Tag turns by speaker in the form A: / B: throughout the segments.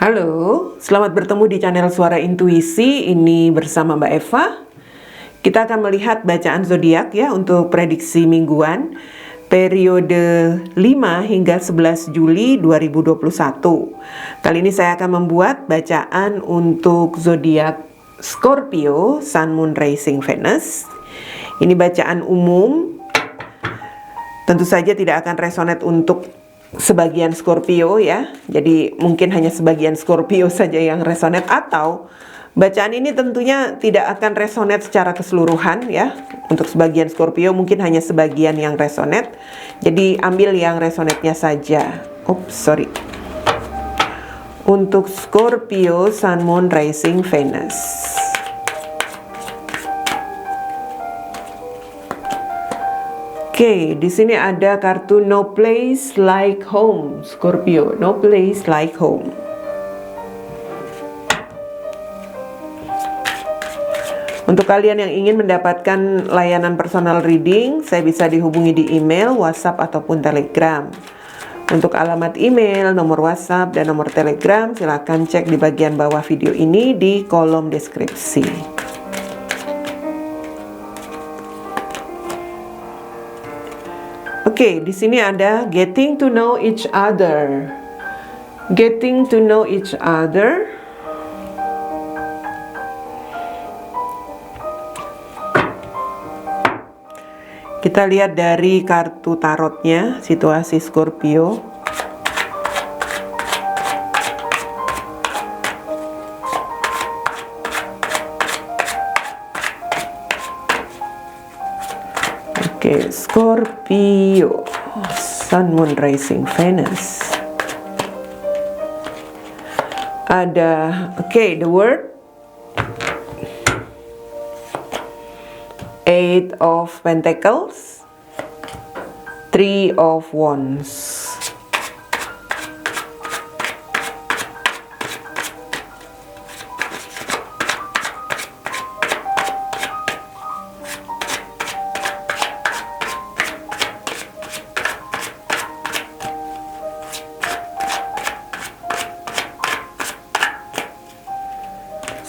A: Halo, selamat bertemu di channel Suara Intuisi. Ini bersama Mbak Eva. Kita akan melihat bacaan zodiak ya untuk prediksi mingguan periode 5 hingga 11 Juli 2021. Kali ini saya akan membuat bacaan untuk zodiak Scorpio, Sun, Moon, Rising, Venus. Ini bacaan umum. Tentu saja tidak akan resonate untuk sebagian Scorpio ya. Jadi mungkin hanya sebagian Scorpio saja yang resonate, atau bacaan ini tentunya tidak akan resonate secara keseluruhan ya. Untuk sebagian Scorpio mungkin hanya sebagian yang resonate. Jadi ambil yang resonate-nya saja. Untuk Scorpio, Sun, Moon, Rising, Venus. Oke, di sini ada kartu No Place Like Home, Scorpio. No place like home. Untuk kalian yang ingin mendapatkan layanan personal reading, saya bisa dihubungi di email, WhatsApp, ataupun Telegram. Untuk alamat email, nomor WhatsApp, dan nomor Telegram, silakan cek di bagian bawah video ini di kolom deskripsi. Oke, di sini ada getting to know each other. Getting to know each other. Kita lihat dari kartu tarotnya, situasi Scorpio. Oke, Scorpio, Sun, Moon, Rising, Venus. Ada, the word Eight of Pentacles, Three of Wands.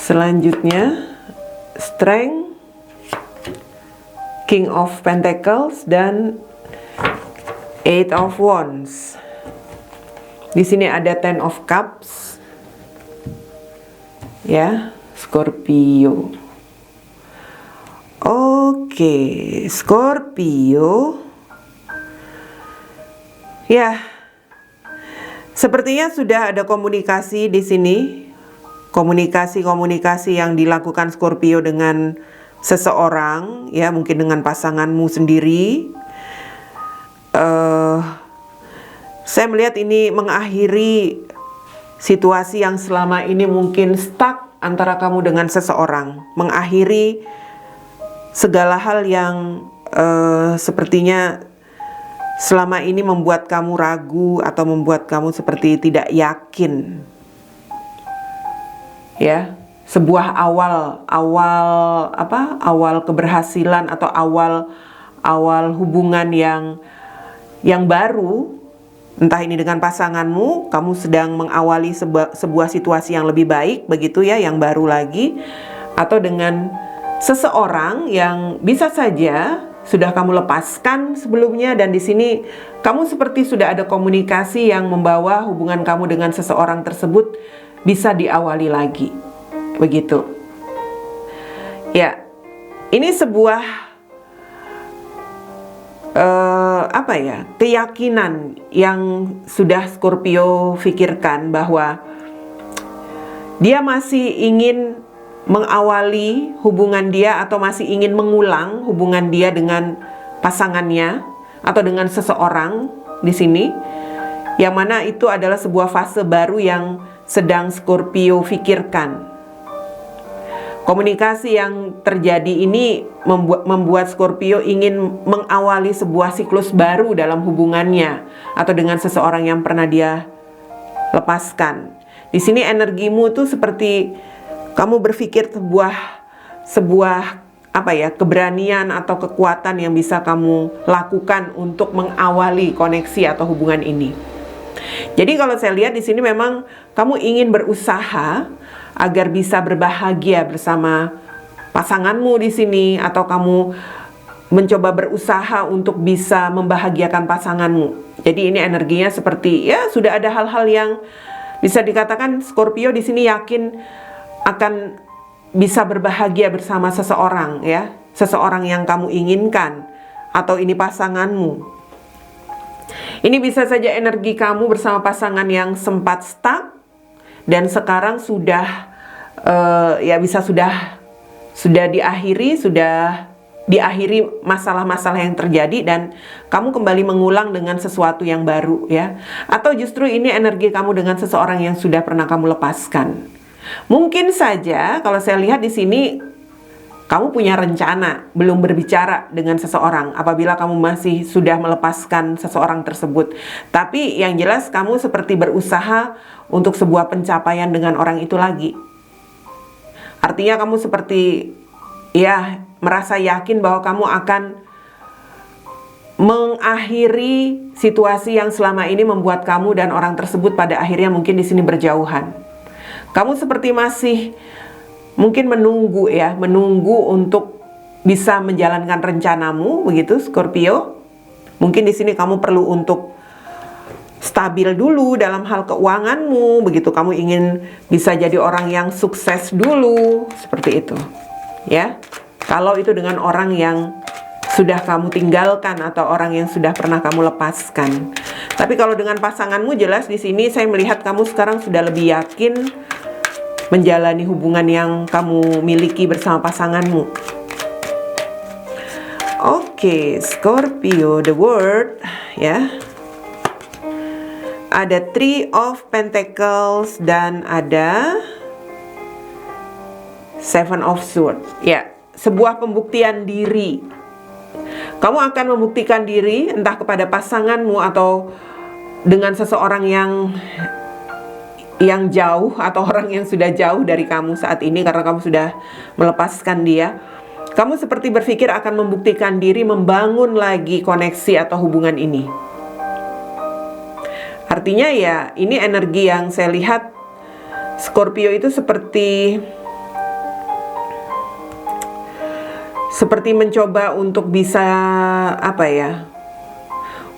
A: Selanjutnya Strength, King of Pentacles, dan Eight of Wands. Di sini ada Ten of Cups. Ya, Scorpio. Oke, Scorpio. Ya, sepertinya sudah ada komunikasi di sini. Komunikasi yang dilakukan Scorpio dengan seseorang, ya mungkin dengan pasanganmu sendiri. Saya melihat ini mengakhiri situasi yang selama ini mungkin stuck antara kamu dengan seseorang. Mengakhiri segala hal yang sepertinya selama ini membuat kamu ragu atau membuat kamu seperti tidak yakin. Ya, sebuah awal keberhasilan atau awal hubungan yang baru, entah ini dengan pasanganmu, kamu sedang mengawali sebuah situasi yang lebih baik begitu ya, yang baru lagi, atau dengan seseorang yang bisa saja sudah kamu lepaskan sebelumnya, dan di sini kamu seperti sudah ada komunikasi yang membawa hubungan kamu dengan seseorang tersebut bisa diawali lagi, begitu. Ya, ini sebuah keyakinan yang sudah Scorpio pikirkan bahwa dia masih ingin mengawali hubungan dia atau masih ingin mengulang hubungan dia dengan pasangannya atau dengan seseorang di sini, yang mana itu adalah sebuah fase baru yang sedang Scorpio pikirkan. Komunikasi yang terjadi ini membuat Scorpio ingin mengawali sebuah siklus baru dalam hubungannya atau dengan seseorang yang pernah dia lepaskan. Di sini energimu tuh seperti kamu berpikir sebuah keberanian atau kekuatan yang bisa kamu lakukan untuk mengawali koneksi atau hubungan ini. Jadi kalau saya lihat di sini memang kamu ingin berusaha agar bisa berbahagia bersama pasanganmu di sini, atau kamu mencoba berusaha untuk bisa membahagiakan pasanganmu. Jadi ini energinya seperti ya sudah ada hal-hal yang bisa dikatakan Scorpio di sini yakin akan bisa berbahagia bersama seseorang ya, seseorang yang kamu inginkan atau ini pasanganmu. Ini bisa saja energi kamu bersama pasangan yang sempat stuck dan sekarang sudah ya bisa sudah diakhiri masalah-masalah yang terjadi dan kamu kembali mengulang dengan sesuatu yang baru ya. Atau justru ini energi kamu dengan seseorang yang sudah pernah kamu lepaskan. Mungkin saja kalau saya lihat di sini kamu punya rencana belum berbicara dengan seseorang apabila kamu masih sudah melepaskan seseorang tersebut. Tapi yang jelas kamu seperti berusaha untuk sebuah pencapaian dengan orang itu lagi. Artinya kamu seperti ya merasa yakin bahwa kamu akan mengakhiri situasi yang selama ini membuat kamu dan orang tersebut pada akhirnya mungkin di sini berjauhan. Kamu seperti masih mungkin menunggu untuk bisa menjalankan rencanamu begitu Scorpio. Mungkin di sini kamu perlu untuk stabil dulu dalam hal keuanganmu, begitu kamu ingin bisa jadi orang yang sukses dulu, seperti itu. Ya. Kalau itu dengan orang yang sudah kamu tinggalkan atau orang yang sudah pernah kamu lepaskan. Tapi kalau dengan pasanganmu jelas di sini saya melihat kamu sekarang sudah lebih yakin menjalani hubungan yang kamu miliki bersama pasanganmu. Oke, Scorpio, the word ya. Ada Three of Pentacles dan ada Seven of Swords. Ya, sebuah pembuktian diri. Kamu akan membuktikan diri entah kepada pasanganmu atau dengan seseorang yang jauh atau orang yang sudah jauh dari kamu saat ini karena kamu sudah melepaskan dia. Kamu seperti berpikir akan membuktikan diri, membangun lagi koneksi atau hubungan ini. Artinya ya ini energi yang saya lihat Scorpio itu seperti mencoba untuk bisa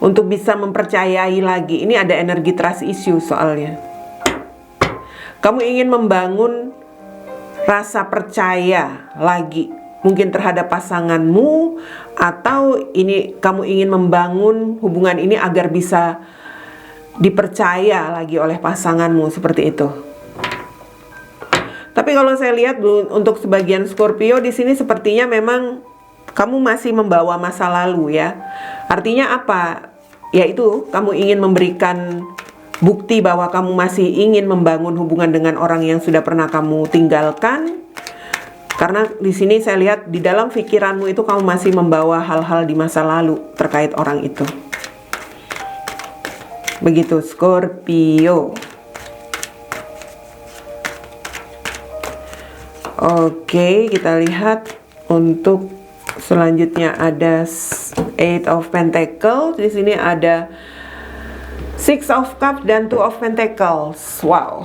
A: untuk bisa mempercayai lagi. Ini ada energi trust issue soalnya. Kamu ingin membangun rasa percaya lagi, mungkin terhadap pasanganmu, atau ini kamu ingin membangun hubungan ini agar bisa dipercaya lagi oleh pasanganmu, seperti itu. Tapi kalau saya lihat untuk sebagian Scorpio di sini sepertinya memang kamu masih membawa masa lalu ya. Artinya apa? Yaitu kamu ingin memberikan bukti bahwa kamu masih ingin membangun hubungan dengan orang yang sudah pernah kamu tinggalkan. Karena di sini saya lihat di dalam pikiranmu itu kamu masih membawa hal-hal di masa lalu terkait orang itu. Begitu Scorpio. Oke, kita lihat untuk selanjutnya ada Eight of Pentacles. Di sini ada Six of Cups dan Two of Pentacles. Wow.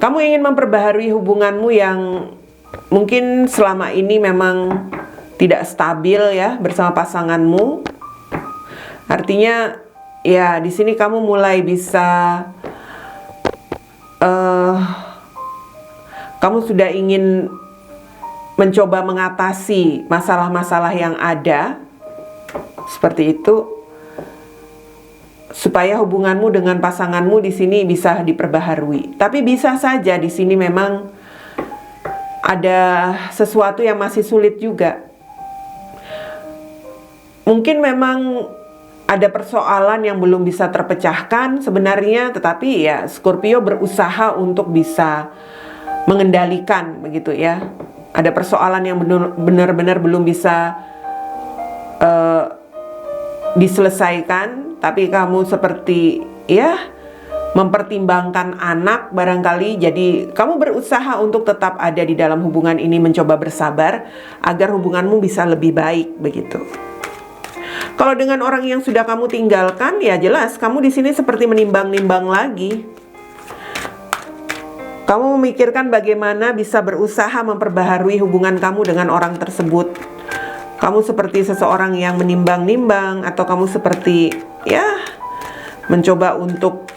A: Kamu ingin memperbaharui hubunganmu yang mungkin selama ini memang tidak stabil ya bersama pasanganmu. Artinya ya di sini kamu mulai bisa kamu sudah ingin mencoba mengatasi masalah-masalah yang ada seperti itu supaya hubunganmu dengan pasanganmu di sini bisa diperbaharui. Tapi bisa saja di sini memang ada sesuatu yang masih sulit juga. Mungkin memang ada persoalan yang belum bisa terpecahkan sebenarnya, tetapi ya Scorpio berusaha untuk bisa mengendalikan begitu ya. Ada persoalan yang benar-benar belum bisa diselesaikan, tapi kamu seperti ya mempertimbangkan anak barangkali, jadi kamu berusaha untuk tetap ada di dalam hubungan ini, mencoba bersabar agar hubunganmu bisa lebih baik begitu. Kalau dengan orang yang sudah kamu tinggalkan, ya jelas kamu di sini seperti menimbang-nimbang lagi. Kamu memikirkan bagaimana bisa berusaha memperbaharui hubungan kamu dengan orang tersebut. Kamu seperti seseorang yang menimbang-nimbang, atau kamu seperti ya mencoba untuk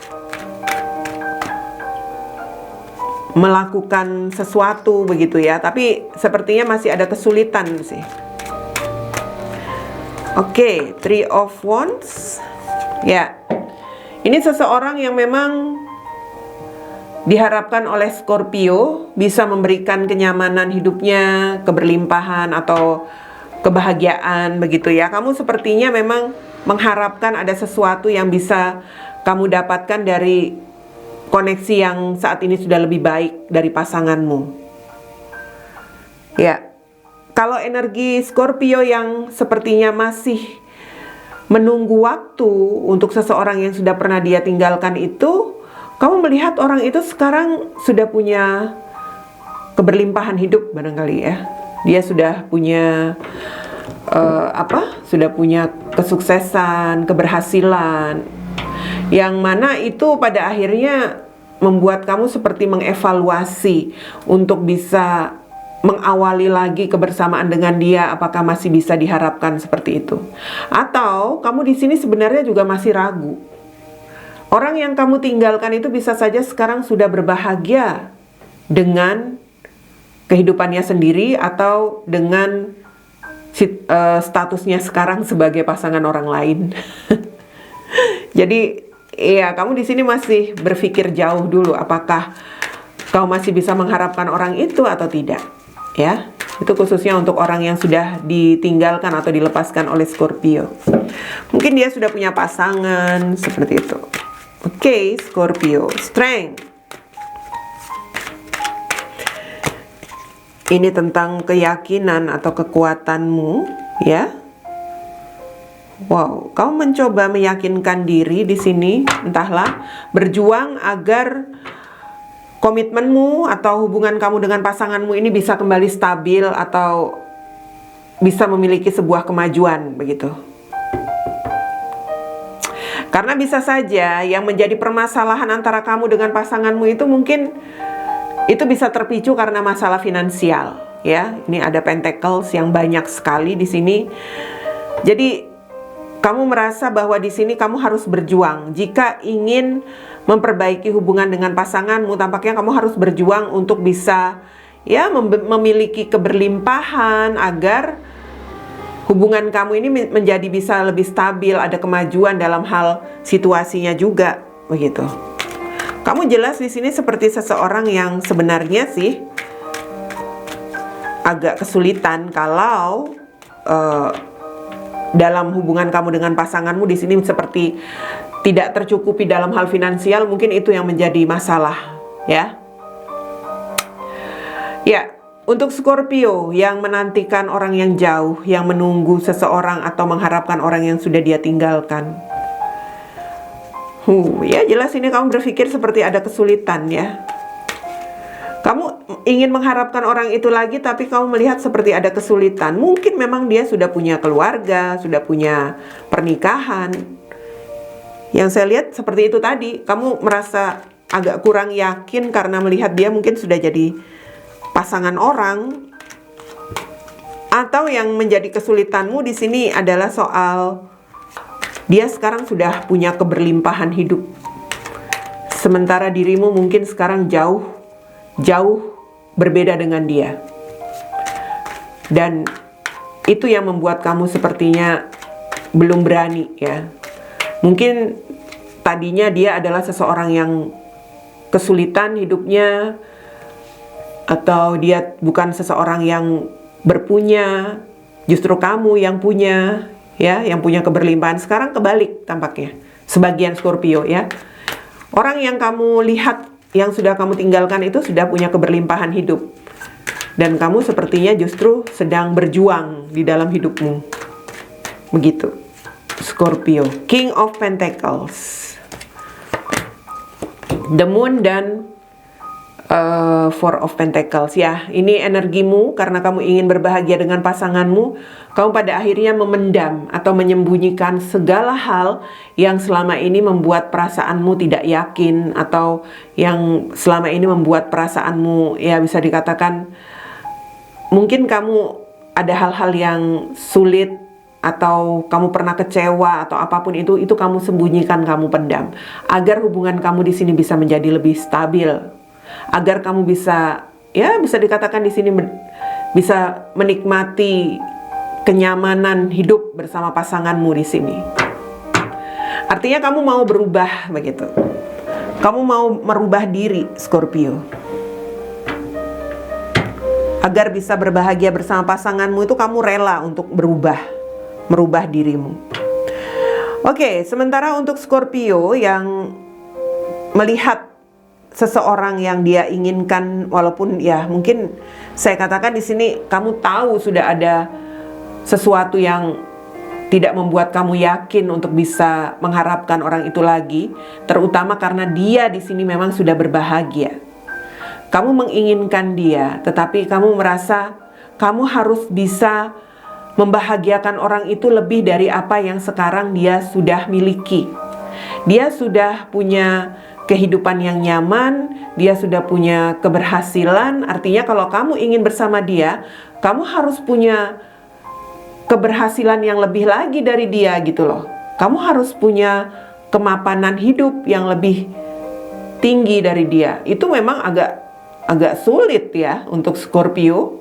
A: melakukan sesuatu begitu ya, tapi sepertinya masih ada kesulitan sih. Oke, Three of Wands. Ya, ini seseorang yang memang diharapkan oleh Scorpio bisa memberikan kenyamanan hidupnya, keberlimpahan atau kebahagiaan begitu ya. Kamu sepertinya memang mengharapkan ada sesuatu yang bisa kamu dapatkan dari koneksi yang saat ini sudah lebih baik dari pasanganmu. Ya, kalau energi Scorpio yang sepertinya masih menunggu waktu untuk seseorang yang sudah pernah dia tinggalkan itu, kamu melihat orang itu sekarang sudah punya keberlimpahan hidup barangkali ya. Dia sudah punya sudah punya kesuksesan, keberhasilan, yang mana itu pada akhirnya membuat kamu seperti mengevaluasi untuk bisa mengawali lagi kebersamaan dengan dia. Apakah masih bisa diharapkan seperti itu? Atau kamu di sini sebenarnya juga masih ragu. Orang yang kamu tinggalkan itu bisa saja sekarang sudah berbahagia dengan kehidupannya sendiri atau dengan statusnya sekarang sebagai pasangan orang lain. Jadi, ya kamu di sini masih berpikir jauh dulu, apakah kau masih bisa mengharapkan orang itu atau tidak, ya. Itu khususnya untuk orang yang sudah ditinggalkan atau dilepaskan oleh Scorpio. Mungkin dia sudah punya pasangan seperti itu. Oke, Scorpio, Strength. Ini tentang keyakinan atau kekuatanmu, ya. Wow, kamu mencoba meyakinkan diri di sini, entahlah, berjuang agar komitmenmu atau hubungan kamu dengan pasanganmu ini bisa kembali stabil atau bisa memiliki sebuah kemajuan, begitu. Karena bisa saja yang menjadi permasalahan antara kamu dengan pasanganmu itu mungkin itu bisa terpicu karena masalah finansial, ya. Ini ada pentacles yang banyak sekali di sini. Jadi kamu merasa bahwa di sini kamu harus berjuang. Jika ingin memperbaiki hubungan dengan pasanganmu, tampaknya kamu harus berjuang untuk bisa ya memiliki keberlimpahan agar hubungan kamu ini menjadi bisa lebih stabil, ada kemajuan dalam hal situasinya juga, begitu. Kamu jelas di sini seperti seseorang yang sebenarnya sih agak kesulitan kalau dalam hubungan kamu dengan pasanganmu di sini seperti tidak tercukupi dalam hal finansial, mungkin itu yang menjadi masalah, ya. Ya. Untuk Scorpio yang menantikan orang yang jauh, yang menunggu seseorang atau mengharapkan orang yang sudah dia tinggalkan. Ya jelas ini kamu berpikir seperti ada kesulitan ya. Kamu ingin mengharapkan orang itu lagi, tapi kamu melihat seperti ada kesulitan. Mungkin memang dia sudah punya keluarga, sudah punya pernikahan. Yang saya lihat seperti itu tadi, kamu merasa agak kurang yakin karena melihat dia mungkin sudah jadi pasangan orang. Atau yang menjadi kesulitanmu di sini adalah soal dia sekarang sudah punya keberlimpahan hidup, sementara dirimu mungkin sekarang jauh berbeda dengan dia. Dan itu yang membuat kamu sepertinya belum berani ya. Mungkin tadinya dia adalah seseorang yang kesulitan hidupnya, atau dia bukan seseorang yang berpunya, justru kamu yang punya, ya, yang punya keberlimpahan. Sekarang kebalik tampaknya, sebagian Scorpio ya. Orang yang kamu lihat, yang sudah kamu tinggalkan itu sudah punya keberlimpahan hidup. Dan kamu sepertinya justru sedang berjuang di dalam hidupmu. Begitu, Scorpio. King of Pentacles. The Moon dan Four of Pentacles ya. Ini energimu karena kamu ingin berbahagia dengan pasanganmu. Kamu pada akhirnya memendam atau menyembunyikan segala hal yang selama ini membuat perasaanmu tidak yakin, atau yang selama ini membuat perasaanmu ya bisa dikatakan mungkin kamu ada hal-hal yang sulit, atau kamu pernah kecewa atau apapun itu kamu sembunyikan, kamu pendam agar hubungan kamu di sini bisa menjadi lebih stabil. Agar kamu bisa, ya bisa dikatakan di sini bisa menikmati kenyamanan hidup bersama pasanganmu di sini. Artinya kamu mau berubah begitu. Kamu mau merubah diri, Scorpio. Agar bisa berbahagia bersama pasanganmu itu kamu rela untuk merubah dirimu. Oke, sementara untuk Scorpio yang melihat seseorang yang dia inginkan, walaupun ya mungkin saya katakan di sini kamu tahu sudah ada sesuatu yang tidak membuat kamu yakin untuk bisa mengharapkan orang itu lagi, terutama karena dia di sini memang sudah berbahagia. Kamu menginginkan dia, tetapi kamu merasa kamu harus bisa membahagiakan orang itu lebih dari apa yang sekarang dia sudah miliki. Dia sudah punya kehidupan yang nyaman, dia sudah punya keberhasilan. Artinya kalau kamu ingin bersama dia, kamu harus punya keberhasilan yang lebih lagi dari dia gitu loh. Kamu harus punya kemapanan hidup yang lebih tinggi dari dia. Itu memang agak sulit ya untuk Scorpio.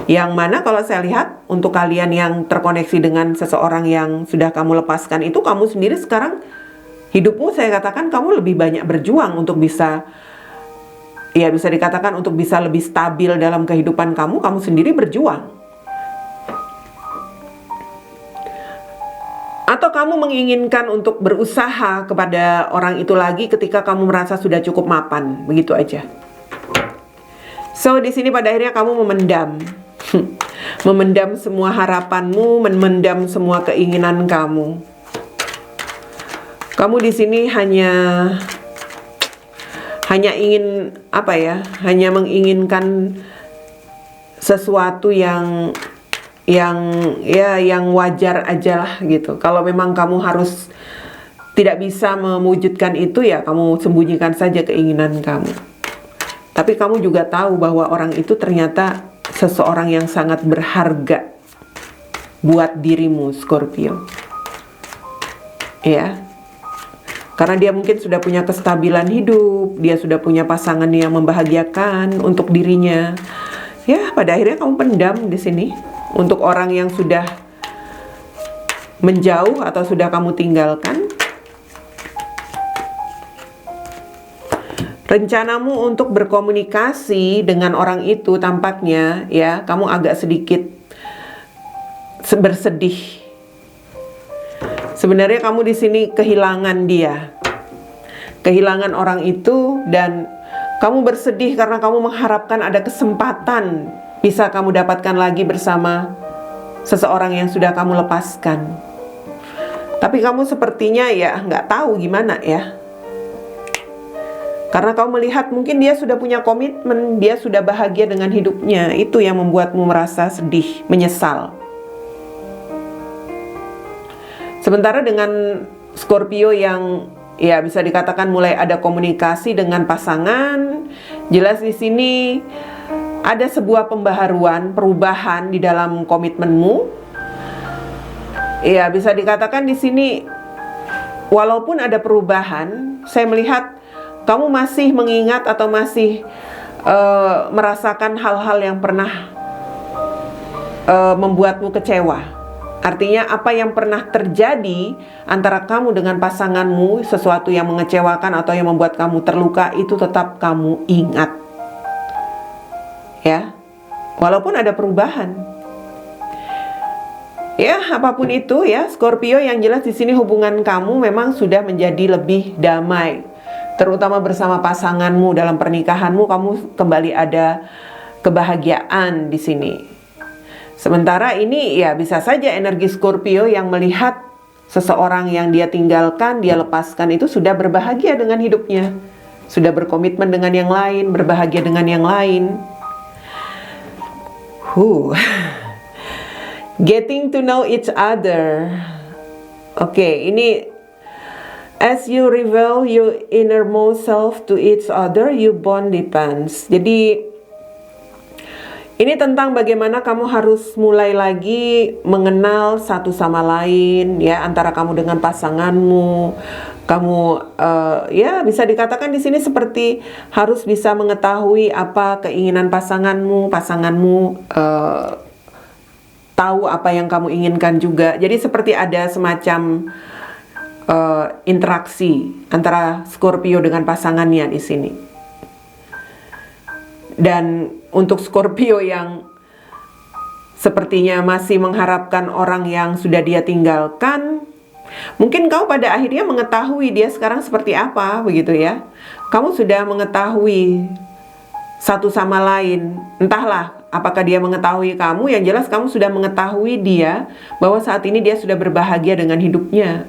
A: Yang mana kalau saya lihat untuk kalian yang terkoneksi dengan seseorang yang sudah kamu lepaskan itu, kamu sendiri sekarang hidupmu saya katakan kamu lebih banyak berjuang untuk bisa, ya bisa dikatakan untuk bisa lebih stabil dalam kehidupan kamu sendiri berjuang. Atau kamu menginginkan untuk berusaha kepada orang itu lagi ketika kamu merasa sudah cukup mapan, begitu aja. So di sini pada akhirnya kamu memendam semua harapanmu, memendam semua keinginan kamu. Kamu di sini hanya ingin apa ya? Hanya menginginkan sesuatu yang wajar aja lah gitu. Kalau memang kamu harus tidak bisa mewujudkan itu, ya kamu sembunyikan saja keinginan kamu. Tapi kamu juga tahu bahwa orang itu ternyata seseorang yang sangat berharga buat dirimu, Scorpio. Ya. Karena dia mungkin sudah punya kestabilan hidup, dia sudah punya pasangan yang membahagiakan untuk dirinya. Ya, pada akhirnya kamu pendam di sini. Untuk orang yang sudah menjauh atau sudah kamu tinggalkan, rencanamu untuk berkomunikasi dengan orang itu tampaknya ya, kamu agak sedikit bersedih. Sebenarnya kamu di sini kehilangan dia, kehilangan orang itu, dan kamu bersedih karena kamu mengharapkan ada kesempatan bisa kamu dapatkan lagi bersama seseorang yang sudah kamu lepaskan. Tapi kamu sepertinya ya nggak tahu gimana ya. Karena kamu melihat mungkin dia sudah punya komitmen, dia sudah bahagia dengan hidupnya. Itu yang membuatmu merasa sedih, menyesal. Sementara dengan Scorpio yang ya bisa dikatakan mulai ada komunikasi dengan pasangan, jelas di sini ada sebuah pembaharuan, perubahan di dalam komitmenmu. Ya bisa dikatakan di sini walaupun ada perubahan, saya melihat kamu masih mengingat atau masih merasakan hal-hal yang pernah membuatmu kecewa. Artinya apa yang pernah terjadi antara kamu dengan pasanganmu, sesuatu yang mengecewakan atau yang membuat kamu terluka, itu tetap kamu ingat. Ya, walaupun ada perubahan. Ya, apapun itu ya, Scorpio, yang jelas di sini hubungan kamu memang sudah menjadi lebih damai. Terutama bersama pasanganmu, dalam pernikahanmu kamu kembali ada kebahagiaan di sini. Sementara ini ya bisa saja energi Scorpio yang melihat seseorang yang dia tinggalkan, dia lepaskan itu sudah berbahagia dengan hidupnya. sudah berkomitmen dengan yang lain, berbahagia dengan yang lain. Getting to know each other. Oke, ini as you reveal your innermost self to each other, your bond depends. Jadi ini tentang bagaimana kamu harus mulai lagi mengenal satu sama lain, ya, antara kamu dengan pasanganmu. Kamu ya bisa dikatakan di sini seperti harus bisa mengetahui apa keinginan pasanganmu, tahu apa yang kamu inginkan juga. Jadi seperti ada semacam interaksi antara Scorpio dengan pasangannya di sini. Dan untuk Scorpio yang sepertinya masih mengharapkan orang yang sudah dia tinggalkan, mungkin kau pada akhirnya mengetahui dia sekarang seperti apa, begitu ya. Kamu sudah mengetahui satu sama lain. Entahlah apakah dia mengetahui kamu, yang jelas kamu sudah mengetahui dia bahwa saat ini dia sudah berbahagia dengan hidupnya.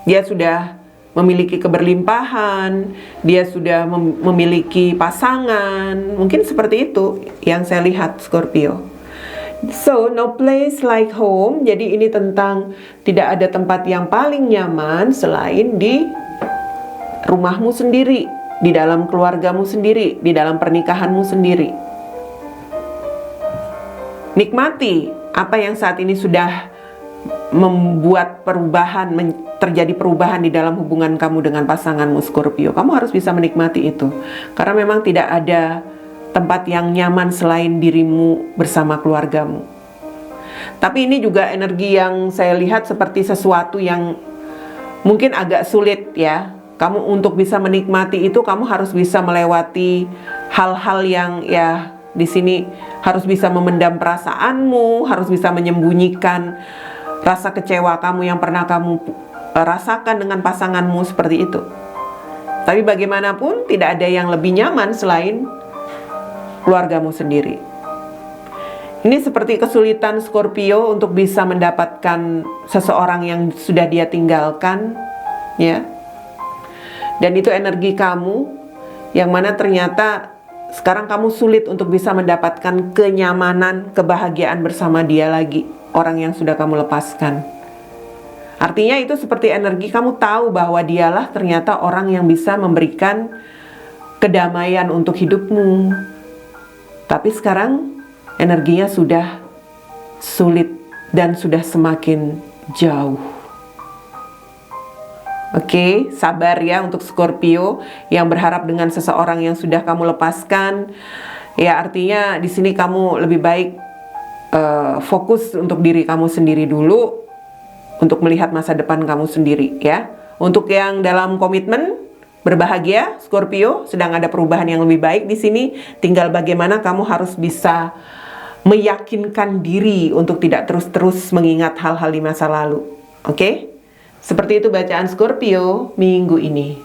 A: Dia sudah memiliki keberlimpahan, dia sudah memiliki pasangan. Mungkin seperti itu yang saya lihat, Scorpio. So, no place like home. Jadi ini tentang tidak ada tempat yang paling nyaman selain di rumahmu sendiri, di dalam keluargamu sendiri, di dalam pernikahanmu sendiri. Nikmati apa yang saat ini sudah membuat perubahan, terjadi perubahan di dalam hubungan kamu dengan pasanganmu, Scorpio. Kamu harus bisa menikmati itu, karena memang tidak ada tempat yang nyaman selain dirimu bersama keluargamu. Tapi ini juga energi yang saya lihat seperti sesuatu yang mungkin agak sulit ya. Kamu untuk bisa menikmati itu, kamu harus bisa melewati hal-hal yang ya di sini harus bisa memendam perasaanmu, harus bisa menyembunyikan rasa kecewa kamu yang pernah kamu rasakan dengan pasanganmu seperti itu. Tapi bagaimanapun tidak ada yang lebih nyaman selain keluargamu sendiri. Ini seperti kesulitan Scorpio untuk bisa mendapatkan seseorang yang sudah dia tinggalkan, ya. Dan itu energi kamu yang mana ternyata sekarang kamu sulit untuk bisa mendapatkan kenyamanan, kebahagiaan bersama dia lagi, orang yang sudah kamu lepaskan. Artinya itu seperti energi kamu tahu bahwa dialah ternyata orang yang bisa memberikan kedamaian untuk hidupmu. Tapi sekarang energinya sudah sulit dan sudah semakin jauh. Oke, sabar ya untuk Scorpio yang berharap dengan seseorang yang sudah kamu lepaskan. Ya, artinya di sini kamu lebih baik fokus untuk diri kamu sendiri dulu, untuk melihat masa depan kamu sendiri ya. Untuk yang dalam komitmen berbahagia, Scorpio, sedang ada perubahan yang lebih baik di sini. Tinggal bagaimana kamu harus bisa meyakinkan diri untuk tidak terus-terus mengingat hal-hal di masa lalu. Oke? Seperti itu bacaan Scorpio minggu ini.